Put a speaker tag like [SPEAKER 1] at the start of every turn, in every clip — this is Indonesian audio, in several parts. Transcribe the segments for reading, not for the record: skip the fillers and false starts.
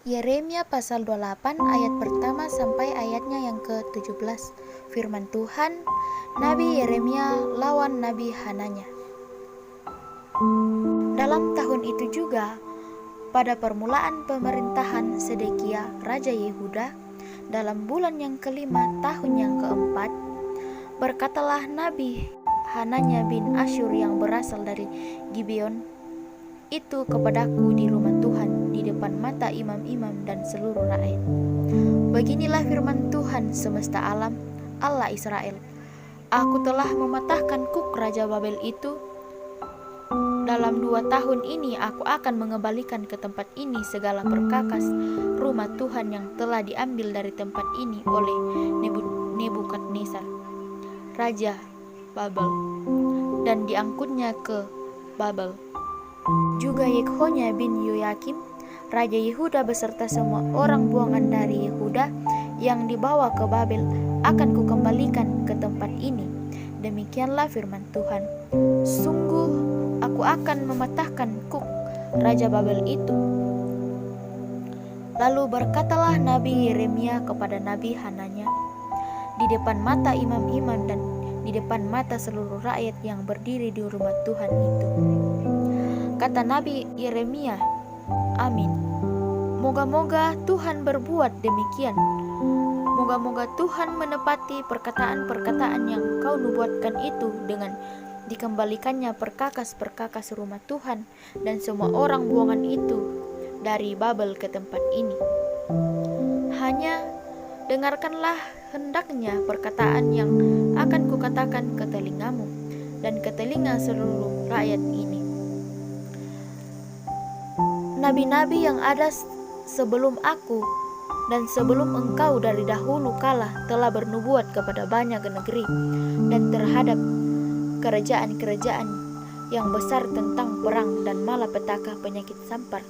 [SPEAKER 1] Yeremia pasal 28 ayat pertama sampai ayatnya yang ke-17. Firman Tuhan, Nabi Yeremia lawan Nabi Hananya. Dalam tahun itu juga, pada permulaan pemerintahan Sedekia, Raja Yehuda, dalam bulan yang kelima tahun yang keempat, berkatalah Nabi Hananya bin Asyur yang berasal dari Gibeon itu kepadaku di rumah Tuhan di depan mata imam-imam dan seluruh rakyat. Beginilah firman Tuhan semesta alam, Allah Israel. Aku telah mematahkan kuk Raja Babel itu. Dalam 2 tahun ini aku akan mengembalikan ke tempat ini segala perkakas rumah Tuhan yang telah diambil dari tempat ini oleh Nebukadnezar, Raja Babel, dan diangkutnya ke Babel. Juga Yekhonya bin Yoyakim, Raja Yehuda beserta semua orang buangan dari Yehuda yang dibawa ke Babel akan kukembalikan ke tempat ini. Demikianlah firman Tuhan. Sungguh aku akan mematahkan kuk Raja Babel itu. Lalu berkatalah Nabi Yeremia kepada Nabi Hananya di depan mata imam-imam dan di depan mata seluruh rakyat yang berdiri di rumah Tuhan itu. Kata Nabi Yeremia, amin. Moga-moga Tuhan berbuat demikian. Moga-moga Tuhan menepati perkataan-perkataan yang kau nubuatkan itu dengan dikembalikannya perkakas-perkakas rumah Tuhan dan semua orang buangan itu dari Babel ke tempat ini. Hanya dengarkanlah hendaknya perkataan yang akan kukatakan ke telingamu dan ke telinga seluruh rakyat ini. Nabi-nabi yang ada sebelum aku dan sebelum engkau dari dahulu kala telah bernubuat kepada banyak negeri dan terhadap kerajaan-kerajaan yang besar tentang perang dan malapetaka penyakit sampar.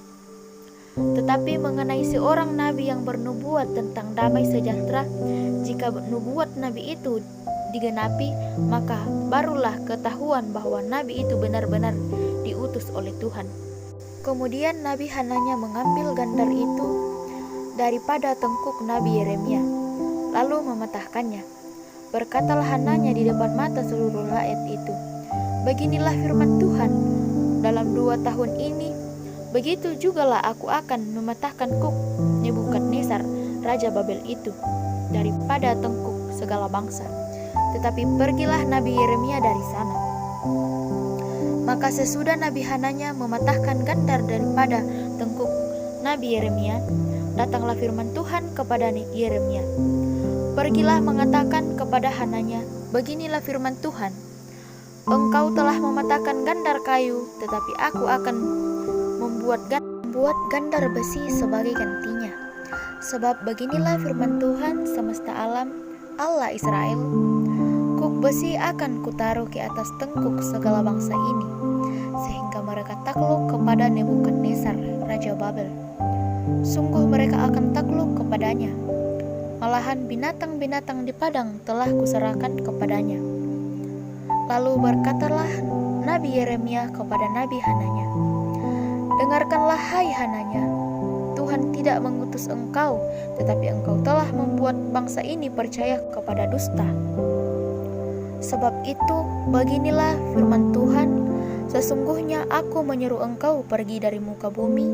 [SPEAKER 1] Tetapi mengenai seorang nabi yang bernubuat tentang damai sejahtera, jika nubuat nabi itu digenapi, maka barulah ketahuan bahwa nabi itu benar-benar diutus oleh Tuhan. Kemudian Nabi Hananya mengambil gandar itu daripada tengkuk Nabi Yeremia, lalu mematahkannya. Berkatalah Hananya di depan mata seluruh rakyat itu, beginilah firman Tuhan, dalam 2 tahun ini, begitu jugalah aku akan mematahkan kuk Nebukadnezar, Raja Babel itu, daripada tengkuk segala bangsa. Tetapi pergilah Nabi Yeremia dari sana. Maka sesudah Nabi Hananya mematahkan gandar daripada tengkuk Nabi Yeremia, datanglah firman Tuhan kepada Yeremia. Pergilah mengatakan kepada Hananya, beginilah firman Tuhan. Engkau telah mematahkan gandar kayu, tetapi aku akan membuat gandar besi sebagai gantinya. Sebab beginilah firman Tuhan semesta alam, Allah Israel. Kuk besi akan kutaruh ke atas tengkuk segala bangsa ini, sehingga mereka takluk kepada Nebukadnezar, Raja Babel. Sungguh mereka akan takluk kepadanya. Malahan binatang-binatang di padang telah kuserahkan kepadanya. Lalu berkatalah Nabi Yeremia kepada Nabi Hananya, dengarkanlah hai Hananya, Tuhan tidak mengutus engkau, tetapi engkau telah membuat bangsa ini percaya kepada dusta. Sebab itu, beginilah firman Tuhan, sesungguhnya aku menyeru engkau pergi dari muka bumi.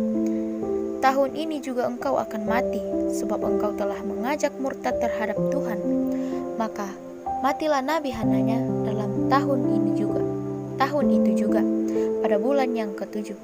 [SPEAKER 1] Tahun ini juga engkau akan mati, sebab engkau telah mengajak murtad terhadap Tuhan. Maka matilah Nabi Hananya dalam tahun itu juga, pada bulan yang ke-7.